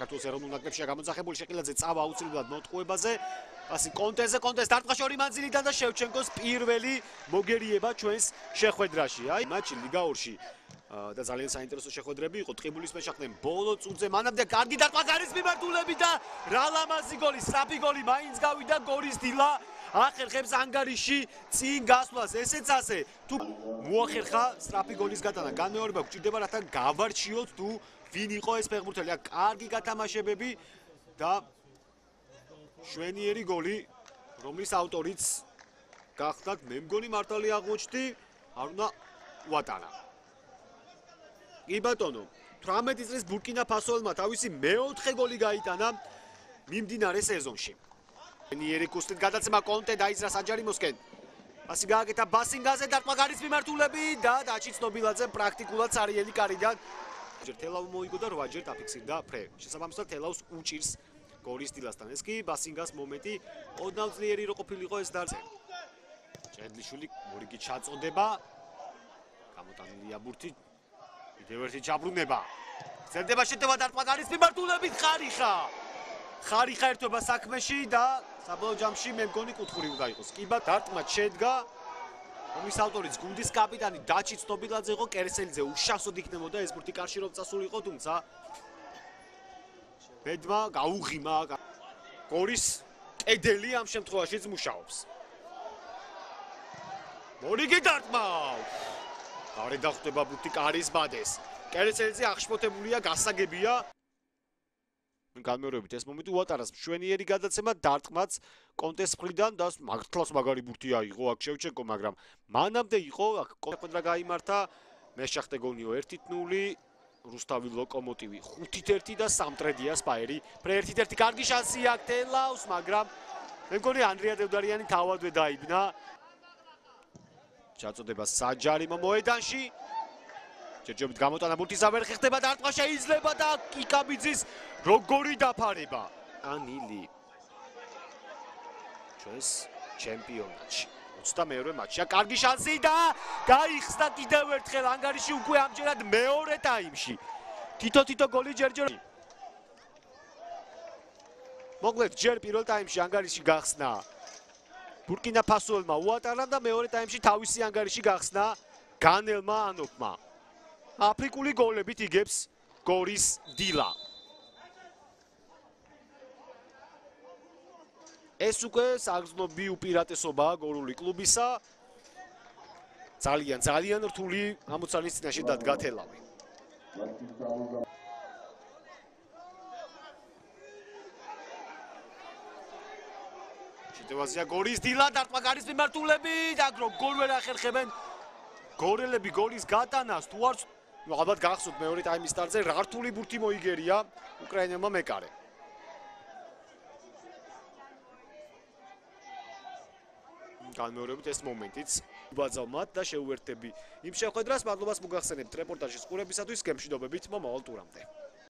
საქართველოს ეროვნულ ნაკრებშია გამოძახებული. შეყილაძე წავა აუცილებლად მოტყუებაზე. პასი კონტეზე დარტყმა შორი მანძილიდან და შევჩენკოს პირველი მოგერიება ჩვენს შეხვედრაში. აი მატჩი ლიგა 2-ში და ძალიან საინტერესო შეხვედრები იყო. ტყიბულის მეშახტემ ბოლო წუთზე მანამდე კარგი დარტყმა გარის მიმართულებით და რა ლამაზი გოლი, სწრაფი გოლი მაინც გავიდა გორის დილა. ახერხებს ანგარიში წინ გასვლას. ესეც ასე. თუ მოახერხა სწრაფი გოლის გატანა, განმეორება გვჭირდება რათა გავარჩიოთ თუ ვინ იყო ეს ფეხბურთელი. აქ კარგი გათამაშებები და შვენიერი გოლი, რომლის ავტორიც გახდათ მე მგონი მართალი აღმოჩნდი არუნა უატარა. კი ბატონო, 18 წლის ბურკინა ფასოელმა თავისი მეოთხე გოლი გაიტანა მიმდინარე სეზონში. შვენიერი კუსტით გადაცემა კონტე დაიძრა საჯარიმოსკენ. პასი გააკეთა ბასინგაზე, დარტყმა გარის მიმართულები და დაჩი ცნობილაძე პრაქტიკულად სარიელი კარიდან. ჯერ თელავ მოიგო და 8 ჯერ დაფიქსირდა ფრე. შესაბამისად თელავს უჭირს გორის დილასთან. ეს კი ბასინგას მომენტი ოდნავ ძლიერი რო ყოფილიყო ეს დარწე. ჭედლიშვილი მორიგი ჩაწოდება. გამოტანილია ბურთი. კიდევ ერთი ჩაბრუნება. წერდება შეტევა დარტყმა გარის მიმართულებით ხარიხა ერთობა საქმეში და საბოლოო ჯამში მე მგონი კუთხური უნდა იყოს. კიბა დარტყმა შედგა. რომლის ავტორიც გუნდის კაპიტანი დაჩი ცნობილაძე იყო. კერსელიძე უშავსოდ იქნებოდა ეს ბურთი კარში რომ წასულიყო, თუმცა ბედმა გაუღიმა. გორის კედელი ამ შემთხვევაშიც მუშაობს. მორიგი დარტყმა. გარე დახვდება ბურთი კარის ბადეს. კერესელიძე აღშფოთებულია, გასაგებია. განმეორებით ეს მომენტი უატარას მშვენიერი გადაცემა დარტყმაც კონტეს მხრიდან და მართლაც მაგარი ბურთი აიღო აქ შევჩენკო, მაგრამ მანამდე იყო აქ შეხვედრა გაიმართა. მეშახტე გონიო 1-0, რუსთავი ლოკომოტივი 5-1 და სამტრედია სპაერი. ფრე 1-1 კარგი შანსი აქვს თელავს, მაგრამ მე მგონი ანდრია დევდარიანი თავადვე დაიბნა. ჩაწოდება საჯარიმო მოედანში. ჯერჯერობით გამოტანა ბურთის ავერხი ხდება დარტყმა შეიძლება და კიკაბიძის როგორი დაფარება. ანილი ჩვენს ჩემპიონატში 22-ე მატჩია. კარგი შანსი და გაიხსნა კიდევ ერთხელ ანგარიში უკვე ამჯერად მეორე ტაიმში. თითო გოლი ჯერჯერ. მოკლედ ჯერ პირველ ტაიმში ანგარიში გახსნა ბურკინა ფასოელმა უატარამ და მეორე ტაიმში თავისი ანგარიში გახსნა განელმა ანოფმა. აფრიკული გოლებით იგებს გორის დილა. ეს უკვე საგრძნობი უპირატესობაა გორული კლუბისა. ძალიან რთული ამოცანის წინაშე დადგა თელავი. შეტევაზია გორის დილა, დარტყმა გარის მიმართულებით, აქ როგორ ვერ ახერხებენ გორელები გოლის გატანას. თუ არ ალბათ გახსოვთ მეორე ტაიმის სტარტზე რა რთული ბურთი მოიგერია უკრაინელმა მეკარე. განმეორებით ეს მომენტიც უბაძავ მათ და შეუერთები იმ შეხვედრას. მადლობას მოგახსენებთ რეპორტაჟის ყურებისათვის. გემშვიდობებით მომავალ ტურამდე.